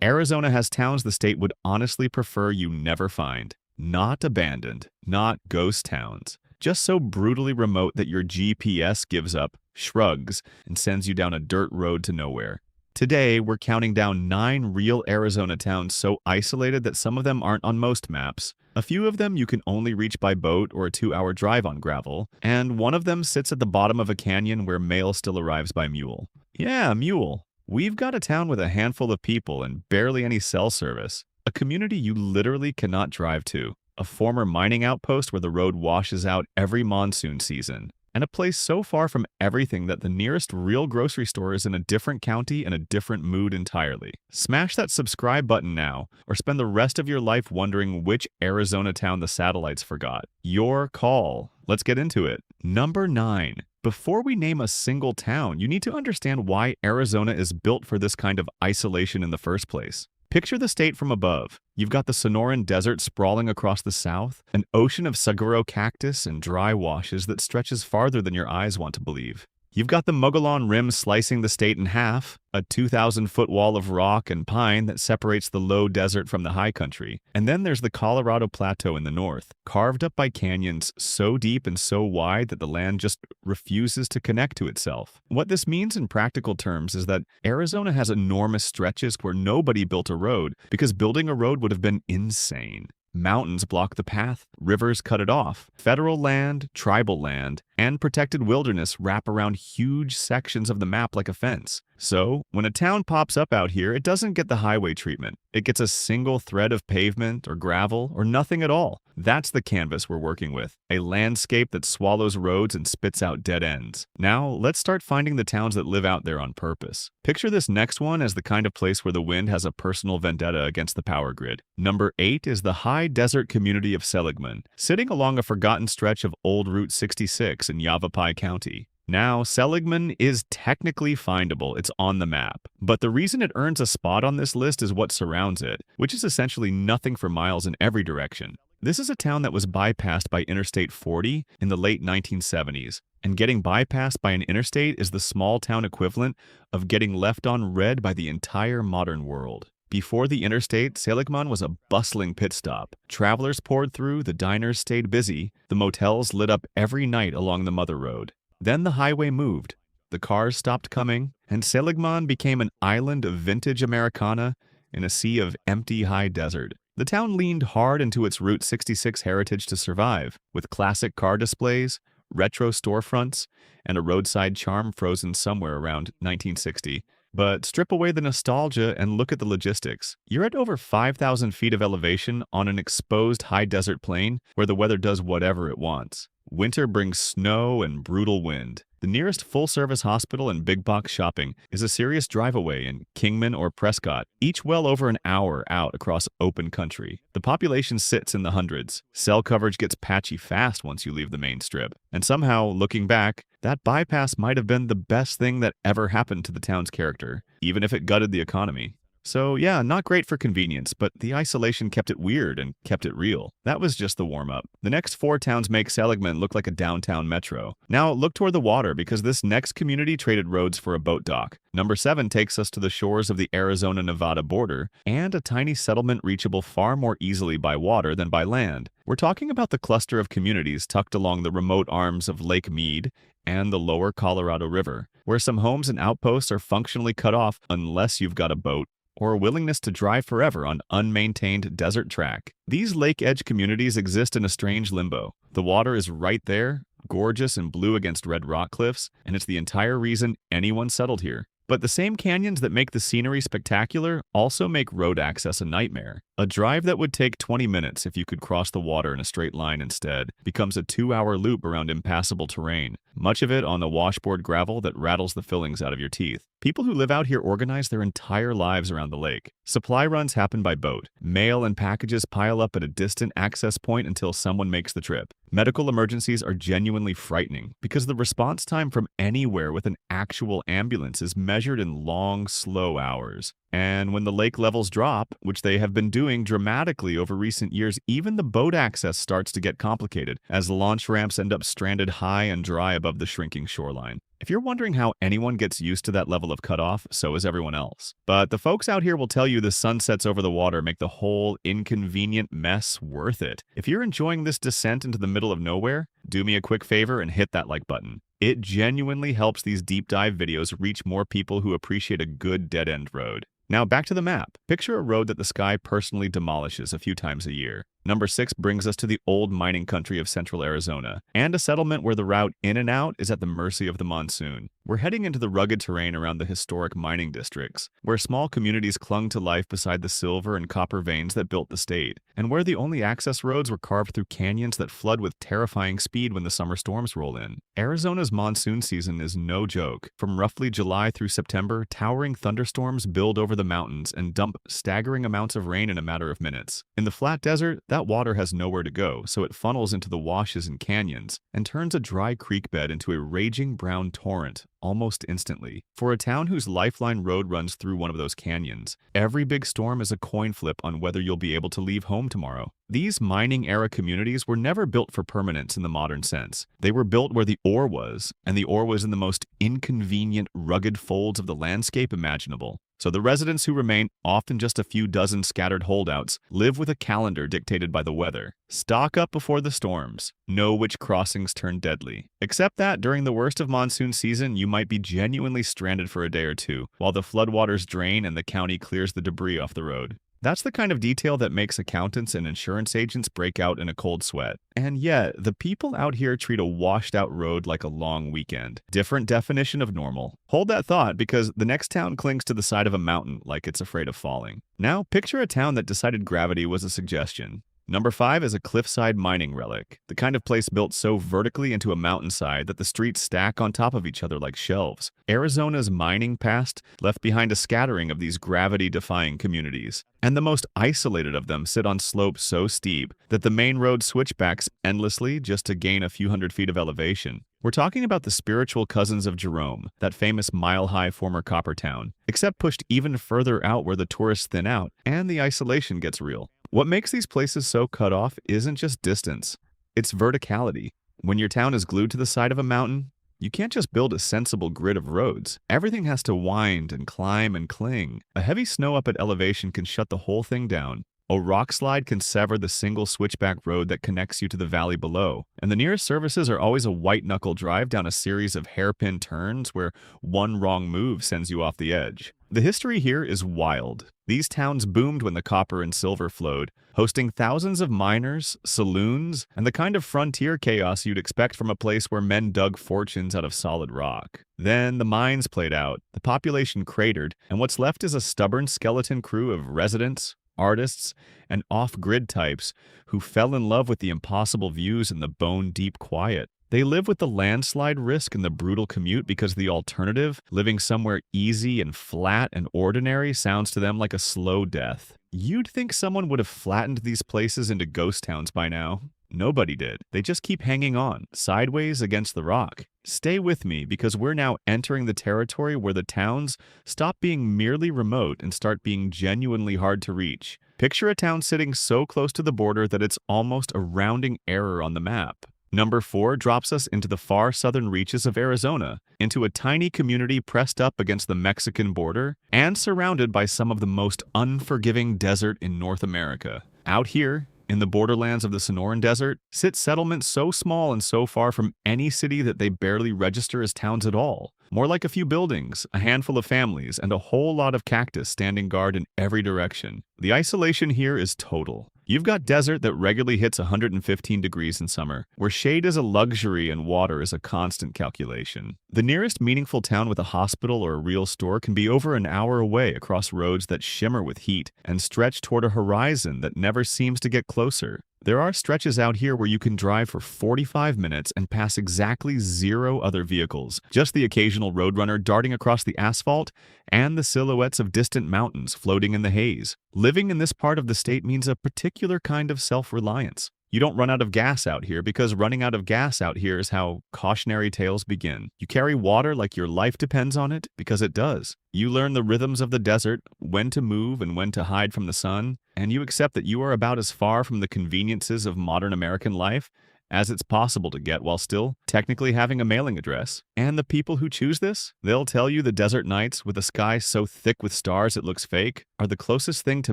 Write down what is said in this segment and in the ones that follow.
Arizona has towns the state would honestly prefer you never find. Not abandoned, not ghost towns. Just so brutally remote that your GPS gives up, shrugs, and sends you down a dirt road to nowhere. Today, we're counting down 9 real Arizona towns so isolated that some of them aren't on most maps. A few of them you can only reach by boat or a 2-hour drive on gravel, and one of them sits at the bottom of a canyon where mail still arrives by mule. Yeah, mule. We've got a town with a handful of people and barely any cell service. A community you literally cannot drive to. A former mining outpost where the road washes out every monsoon season. And a place so far from everything that the nearest real grocery store is in a different county and a different mood entirely. Smash that subscribe button now, or spend the rest of your life wondering which Arizona town the satellites forgot. Your call. Let's get into it. Number 9. Before we name a single town, you need to understand why Arizona is built for this kind of isolation in the first place. Picture the state from above. You've got the Sonoran Desert sprawling across the south, an ocean of saguaro cactus and dry washes that stretches farther than your eyes want to believe. You've got the Mogollon Rim slicing the state in half, a 2,000-foot wall of rock and pine that separates the low desert from the high country. And then there's the Colorado Plateau in the north, carved up by canyons so deep and so wide that the land just refuses to connect to itself. What this means in practical terms is that Arizona has enormous stretches where nobody built a road because building a road would have been insane. Mountains block the path, rivers cut it off. Federal land, tribal land, and protected wilderness wrap around huge sections of the map like a fence. So, when a town pops up out here, it doesn't get the highway treatment. It gets a single thread of pavement or gravel or nothing at all. That's the canvas we're working with, a landscape that swallows roads and spits out dead ends. Now, let's start finding the towns that live out there on purpose. Picture this next one as the kind of place where the wind has a personal vendetta against the power grid. Number 8 is the high desert community of Seligman, sitting along a forgotten stretch of old Route 66 in Yavapai County. Now, Seligman is technically findable, it's on the map. But the reason it earns a spot on this list is what surrounds it, which is essentially nothing for miles in every direction. This is a town that was bypassed by Interstate 40 in the late 1970s, and getting bypassed by an interstate is the small town equivalent of getting left on red by the entire modern world. Before the interstate, Seligman was a bustling pit stop. Travelers poured through, the diners stayed busy, the motels lit up every night along the Mother Road. Then the highway moved, the cars stopped coming, and Seligman became an island of vintage Americana in a sea of empty high desert. The town leaned hard into its Route 66 heritage to survive, with classic car displays, retro storefronts, and a roadside charm frozen somewhere around 1960. But strip away the nostalgia and look at the logistics. You're at over 5,000 feet of elevation on an exposed high desert plain where the weather does whatever it wants. Winter brings snow and brutal wind. The nearest full-service hospital and big-box shopping is a serious drive away in Kingman or Prescott, each well over an hour out across open country. The population sits in the hundreds. Cell coverage gets patchy fast once you leave the main strip. And somehow, looking back, that bypass might have been the best thing that ever happened to the town's character, even if it gutted the economy. So yeah, not great for convenience, but the isolation kept it weird and kept it real. That was just the warm-up. The next 4 towns make Seligman look like a downtown metro. Now look toward the water because this next community traded roads for a boat dock. Number 7 takes us to the shores of the Arizona-Nevada border and a tiny settlement reachable far more easily by water than by land. We're talking about the cluster of communities tucked along the remote arms of Lake Mead and the lower Colorado River, where some homes and outposts are functionally cut off unless you've got a boat or a willingness to drive forever on unmaintained desert track. These lake-edge communities exist in a strange limbo. The water is right there, gorgeous and blue against red rock cliffs, and it's the entire reason anyone settled here. But the same canyons that make the scenery spectacular also make road access a nightmare. A drive that would take 20 minutes if you could cross the water in a straight line instead becomes a 2-hour loop around impassable terrain, much of it on the washboard gravel that rattles the fillings out of your teeth. People who live out here organize their entire lives around the lake. Supply runs happen by boat. Mail and packages pile up at a distant access point until someone makes the trip. Medical emergencies are genuinely frightening because the response time from anywhere with an actual ambulance is measured in long, slow hours. And when the lake levels drop, which they have been doing dramatically over recent years, even the boat access starts to get complicated as the launch ramps end up stranded high and dry above the shrinking shoreline. If you're wondering how anyone gets used to that level of cutoff, so is everyone else. But the folks out here will tell you the sunsets over the water make the whole inconvenient mess worth it. If you're enjoying this descent into the middle of nowhere, do me a quick favor and hit that like button. It genuinely helps these deep dive videos reach more people who appreciate a good dead-end road. Now back to the map. Picture a road that the sky personally demolishes a few times a year. Number 6 brings us to the old mining country of central Arizona, and a settlement where the route in and out is at the mercy of the monsoon. We're heading into the rugged terrain around the historic mining districts, where small communities clung to life beside the silver and copper veins that built the state, and where the only access roads were carved through canyons that flood with terrifying speed when the summer storms roll in. Arizona's monsoon season is no joke. From roughly July through September, towering thunderstorms build over the mountains and dump staggering amounts of rain in a matter of minutes. In the flat desert, that water has nowhere to go, so it funnels into the washes and canyons and turns a dry creek bed into a raging brown torrent almost instantly. For a town whose lifeline road runs through one of those canyons, every big storm is a coin flip on whether you'll be able to leave home tomorrow. These mining-era communities were never built for permanence in the modern sense. They were built where the ore was, and the ore was in the most inconvenient, rugged folds of the landscape imaginable. So the residents who remain, often just a few dozen scattered holdouts, live with a calendar dictated by the weather. Stock up before the storms. Know which crossings turn deadly. Except that during the worst of monsoon season, you might be genuinely stranded for a day or two, while the floodwaters drain and the county clears the debris off the road. That's the kind of detail that makes accountants and insurance agents break out in a cold sweat. And yet, the people out here treat a washed-out road like a long weekend. Different definition of normal. Hold that thought, because the next town clings to the side of a mountain like it's afraid of falling. Now, picture a town that decided gravity was a suggestion. Number 5 is a cliffside mining relic, the kind of place built so vertically into a mountainside that the streets stack on top of each other like shelves. Arizona's mining past left behind a scattering of these gravity-defying communities, and the most isolated of them sit on slopes so steep that the main road switchbacks endlessly just to gain a few hundred feet of elevation. We're talking about the spiritual cousins of Jerome, that famous mile-high former copper town, except pushed even further out where the tourists thin out and the isolation gets real. What makes these places so cut off isn't just distance, it's verticality. When your town is glued to the side of a mountain, you can't just build a sensible grid of roads. Everything has to wind and climb and cling. A heavy snow up at elevation can shut the whole thing down. A rock slide can sever the single switchback road that connects you to the valley below, and the nearest services are always a white-knuckle drive down a series of hairpin turns where one wrong move sends you off the edge. The history here is wild. These towns boomed when the copper and silver flowed, hosting thousands of miners, saloons, and the kind of frontier chaos you'd expect from a place where men dug fortunes out of solid rock. Then the mines played out, the population cratered, and what's left is a stubborn skeleton crew of residents, artists, and off-grid types who fell in love with the impossible views and the bone-deep quiet. They live with the landslide risk and the brutal commute because the alternative, living somewhere easy and flat and ordinary, sounds to them like a slow death. You'd think someone would have flattened these places into ghost towns by now. Nobody did. They just keep hanging on, sideways against the rock. Stay with me, because we're now entering the territory where the towns stop being merely remote and start being genuinely hard to reach. Picture a town sitting so close to the border that it's almost a rounding error on the map. Number 4 drops us into the far southern reaches of Arizona, into a tiny community pressed up against the Mexican border and surrounded by some of the most unforgiving desert in North America. Out here, in the borderlands of the Sonoran Desert, sit settlements so small and so far from any city that they barely register as towns at all. More like a few buildings, a handful of families, and a whole lot of cactus standing guard in every direction. The isolation here is total. You've got desert that regularly hits 115 degrees in summer, where shade is a luxury and water is a constant calculation. The nearest meaningful town with a hospital or a real store can be over an hour away across roads that shimmer with heat and stretch toward a horizon that never seems to get closer. There are stretches out here where you can drive for 45 minutes and pass exactly 0 other vehicles, just the occasional roadrunner darting across the asphalt and the silhouettes of distant mountains floating in the haze. Living in this part of the state means a particular kind of self-reliance. You don't run out of gas out here because running out of gas out here is how cautionary tales begin. You carry water like your life depends on it because it does. You learn the rhythms of the desert, when to move and when to hide from the sun, and you accept that you are about as far from the conveniences of modern American life as it's possible to get while still technically having a mailing address. And the people who choose this, they'll tell you the desert nights with a sky so thick with stars it looks fake are the closest thing to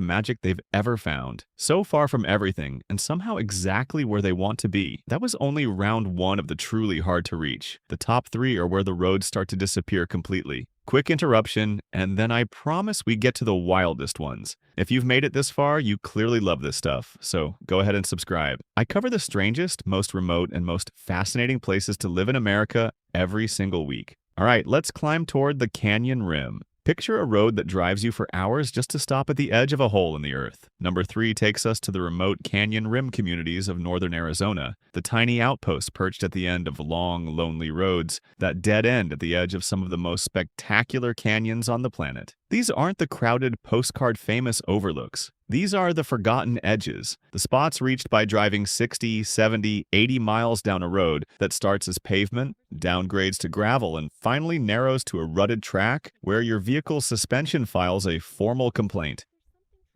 magic they've ever found. So far from everything, and somehow exactly where they want to be. That was only round one of the truly hard to reach. The top three are where the roads start to disappear completely. Quick interruption, and then I promise we get to the wildest ones. If you've made it this far, you clearly love this stuff, so go ahead and subscribe. I cover the strangest, most remote, and most fascinating places to live in America every single week. All right, let's climb toward the canyon rim. Picture a road that drives you for hours just to stop at the edge of a hole in the earth. Number 3 takes us to the remote canyon rim communities of northern Arizona, the tiny outposts perched at the end of long, lonely roads that dead end at the edge of some of the most spectacular canyons on the planet. These aren't the crowded, postcard-famous overlooks. These are the forgotten edges, the spots reached by driving 60, 70, 80 miles down a road that starts as pavement, downgrades to gravel, and finally narrows to a rutted track where your vehicle's suspension files a formal complaint.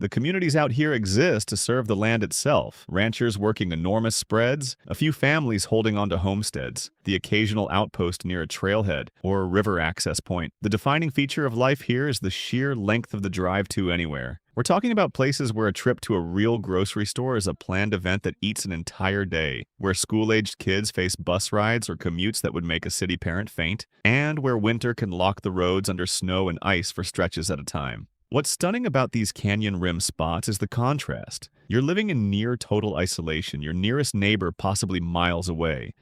The communities out here exist to serve the land itself, ranchers working enormous spreads, a few families holding onto homesteads, the occasional outpost near a trailhead or a river access point. The defining feature of life here is the sheer length of the drive to anywhere. We're talking about places where a trip to a real grocery store is a planned event that eats an entire day, where school-aged kids face bus rides or commutes that would make a city parent faint, and where winter can lock the roads under snow and ice for stretches at a time. What's stunning about these canyon rim spots is the contrast. You're living in near total isolation, your nearest neighbor possibly miles away.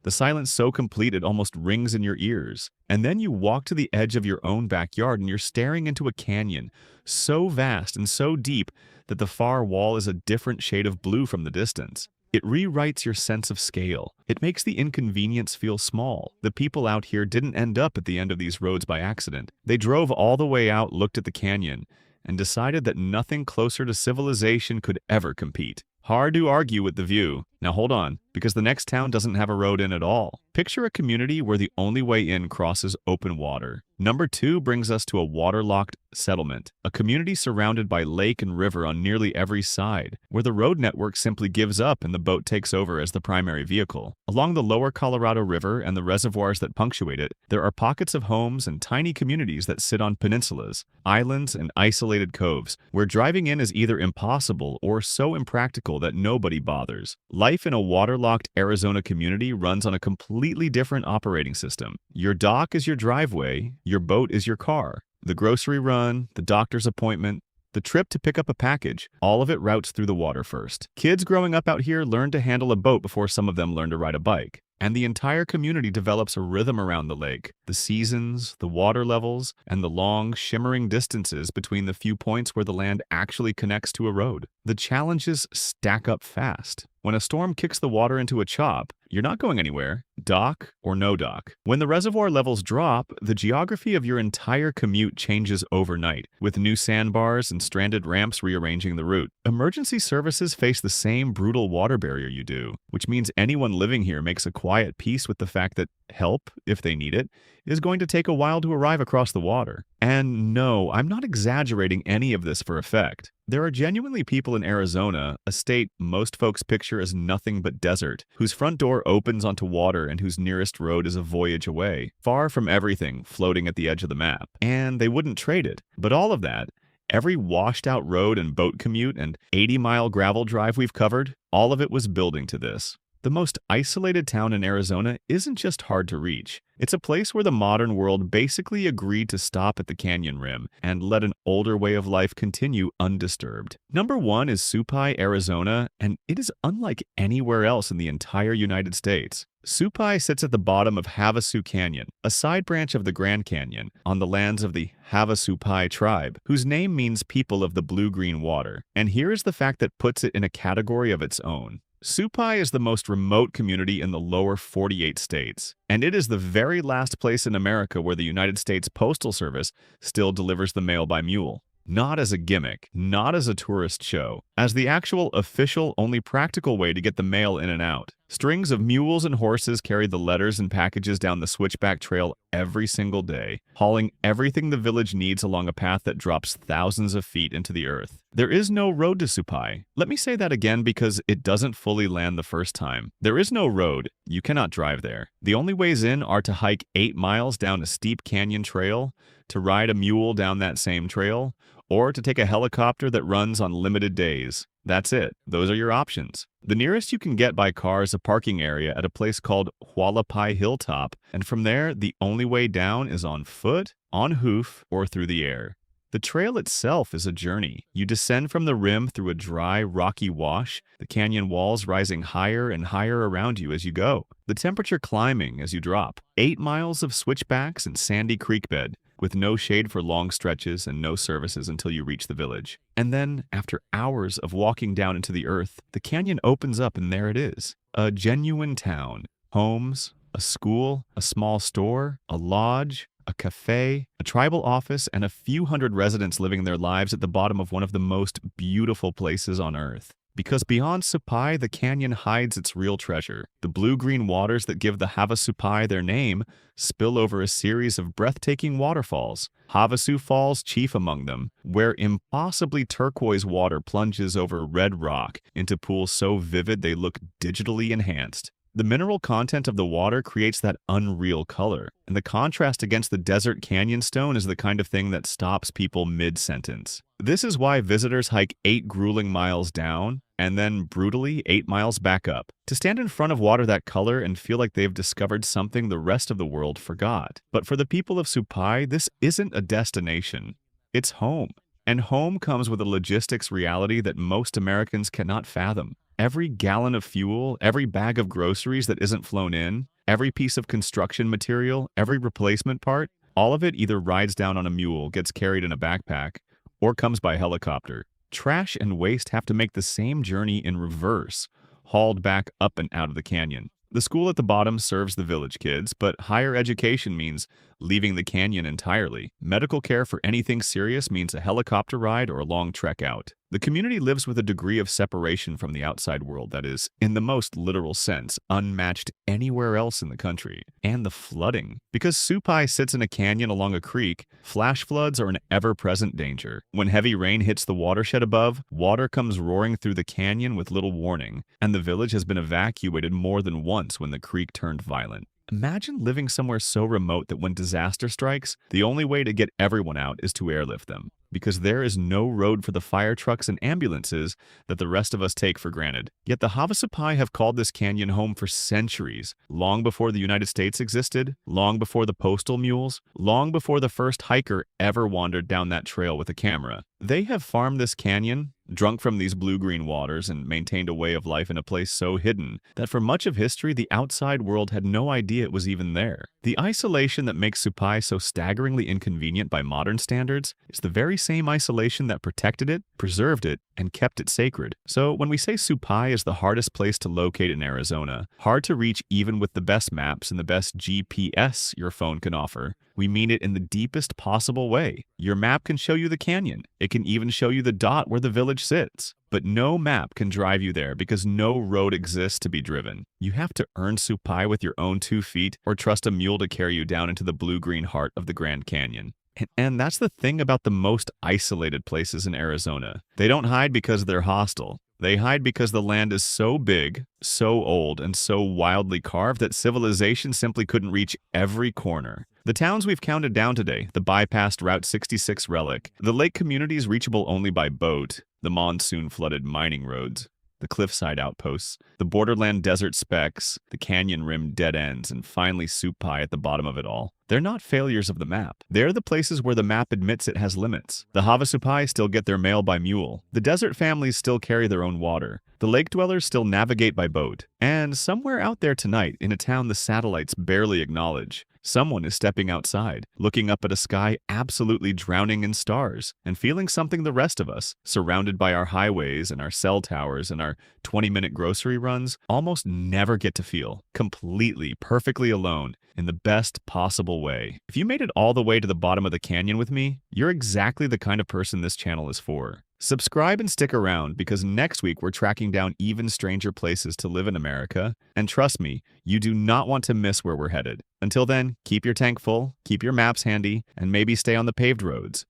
The silence so complete it almost rings in your ears. And then you walk to the edge of your own backyard and you're staring into a canyon so vast and so deep that the far wall is a different shade of blue from the distance. It rewrites your sense of scale. It makes the inconvenience feel small. The people out here didn't end up at the end of these roads by accident. They drove all the way out, looked at the canyon, and decided that nothing closer to civilization could ever compete. Hard to argue with the view. Now hold on, because the next town doesn't have a road in at all. Picture a community where the only way in crosses open water. Number 2 brings us to a waterlocked settlement, a community surrounded by lake and river on nearly every side, where the road network simply gives up and the boat takes over as the primary vehicle. Along the lower Colorado River and the reservoirs that punctuate it, there are pockets of homes and tiny communities that sit on peninsulas, islands, and isolated coves, where driving in is either impossible or so impractical that nobody bothers. Life in a waterlocked Arizona community runs on a completely different operating system. Your dock is your driveway, your boat is your car. The grocery run, the doctor's appointment, the trip to pick up a package, all of it routes through the water first. Kids growing up out here learn to handle a boat before some of them learn to ride a bike. And the entire community develops a rhythm around the lake. The seasons, the water levels, and the long, shimmering distances between the few points where the land actually connects to a road. The challenges stack up fast. When a storm kicks the water into a chop, you're not going anywhere, dock or no dock. When the reservoir levels drop, the geography of your entire commute changes overnight, with new sandbars and stranded ramps rearranging the route. Emergency services face the same brutal water barrier you do, which means anyone living here makes a quiet peace with the fact that help, if they need it, is going to take a while to arrive across the water. And no, I'm not exaggerating any of this for effect. There are genuinely people in Arizona, a state most folks picture as nothing but desert, whose front door opens onto water and whose nearest road is a voyage away, far from everything floating at the edge of the map. And they wouldn't trade it. But all of that, every washed-out road and boat commute and 80-mile gravel drive we've covered, all of it was building to this. The most isolated town in Arizona isn't just hard to reach. It's a place where the modern world basically agreed to stop at the canyon rim and let an older way of life continue undisturbed. Number 1 is Supai, Arizona, and it is unlike anywhere else in the entire United States. Supai sits at the bottom of Havasu Canyon, a side branch of the Grand Canyon, on the lands of the Havasupai tribe, whose name means people of the blue-green water. And here is the fact that puts it in a category of its own. Supai is the most remote community in the lower 48 states, and it is the very last place in America where the United States Postal Service still delivers the mail by mule. not as a gimmick, not as a tourist show, as the actual official, only practical way to get the mail in and out. Strings of mules and horses carry the letters and packages down the switchback trail every single day, hauling everything the village needs along a path that drops thousands of feet into the earth. There is no road to Supai. Let me say that again because it doesn't fully land the first time. There is no road. You cannot drive there. The only ways in are to hike 8 miles down a steep canyon trail, to ride a mule down that same trail, or to take a helicopter that runs on limited days. That's it. Those are your options. The nearest you can get by car is a parking area at a place called Hualapai Hilltop, and from there, the only way down is on foot, on hoof, or through the air. The trail itself is a journey. You descend from the rim through a dry, rocky wash, the canyon walls rising higher and higher around you as you go, the temperature climbing as you drop. 8 miles of switchbacks and sandy creek bed, with no shade for long stretches and no services until you reach the village. And then, after hours of walking down into the earth, the canyon opens up and there it is. A genuine town. Homes, a school, a small store, a lodge, a cafe, a tribal office, and a few hundred residents living their lives at the bottom of one of the most beautiful places on earth. Because beyond Supai, the canyon hides its real treasure. The blue-green waters that give the Havasupai their name spill over a series of breathtaking waterfalls, Havasu Falls chief among them, where impossibly turquoise water plunges over red rock into pools so vivid they look digitally enhanced. The mineral content of the water creates that unreal color, and the contrast against the desert canyon stone is the kind of thing that stops people mid-sentence. This is why visitors hike 8 grueling miles down, and then brutally 8 miles back up, to stand in front of water that color and feel like they've discovered something the rest of the world forgot. But for the people of Supai, this isn't a destination. It's home. And home comes with a logistics reality that most Americans cannot fathom. Every gallon of fuel, every bag of groceries that isn't flown in, every piece of construction material, every replacement part, all of it either rides down on a mule, gets carried in a backpack, or comes by helicopter. Trash and waste have to make the same journey in reverse, hauled back up and out of the canyon. The school at the bottom serves the village kids, but higher education means leaving the canyon entirely. Medical care for anything serious means a helicopter ride or a long trek out. The community lives with a degree of separation from the outside world that is, in the most literal sense, unmatched anywhere else in the country. And the flooding. Because Supai sits in a canyon along a creek, flash floods are an ever-present danger. When heavy rain hits the watershed above, water comes roaring through the canyon with little warning, and the village has been evacuated more than once when the creek turned violent. Imagine living somewhere so remote that when disaster strikes, the only way to get everyone out is to airlift them, because there is no road for the fire trucks and ambulances that the rest of us take for granted. Yet the Havasupai have called this canyon home for centuries, long before the United States existed, long before the postal mules, long before the first hiker ever wandered down that trail with a camera. They have farmed this canyon, drunk from these blue-green waters, and maintained a way of life in a place so hidden that for much of history the outside world had no idea it was even there. The isolation that makes Supai so staggeringly inconvenient by modern standards is the very same isolation that protected it, preserved it, and kept it sacred. So when we say Supai is the hardest place to locate in Arizona, hard to reach even with the best maps and the best GPS your phone can offer, we mean it in the deepest possible way. Your map can show you the canyon. It can even show you the dot where the village sits. But no map can drive you there because no road exists to be driven. You have to earn Supai with your own 2 feet or trust a mule to carry you down into the blue-green heart of the Grand Canyon. And that's the thing about the most isolated places in Arizona. They don't hide because they're hostile. They hide because the land is so big, so old, and so wildly carved that civilization simply couldn't reach every corner. The towns we've counted down today, the bypassed Route 66 relic, the lake communities reachable only by boat, the monsoon-flooded mining roads, the cliffside outposts, the borderland desert specks, the canyon-rimmed dead ends, and finally Supai at the bottom of it all. They're not failures of the map. They're the places where the map admits it has limits. The Havasupai still get their mail by mule. The desert families still carry their own water. The lake dwellers still navigate by boat. And somewhere out there tonight, in a town the satellites barely acknowledge, Someone is stepping outside, looking up at a sky absolutely drowning in stars, and feeling something the rest of us, surrounded by our highways and our cell towers and our 20-minute grocery runs, almost never get to feel completely, perfectly alone in the best possible way. If you made it all the way to the bottom of the canyon with me, you're exactly the kind of person this channel is for. Subscribe and stick around because next week we're tracking down even stranger places to live in America. And trust me, you do not want to miss where we're headed. Until then, keep your tank full, keep your maps handy, and maybe stay on the paved roads.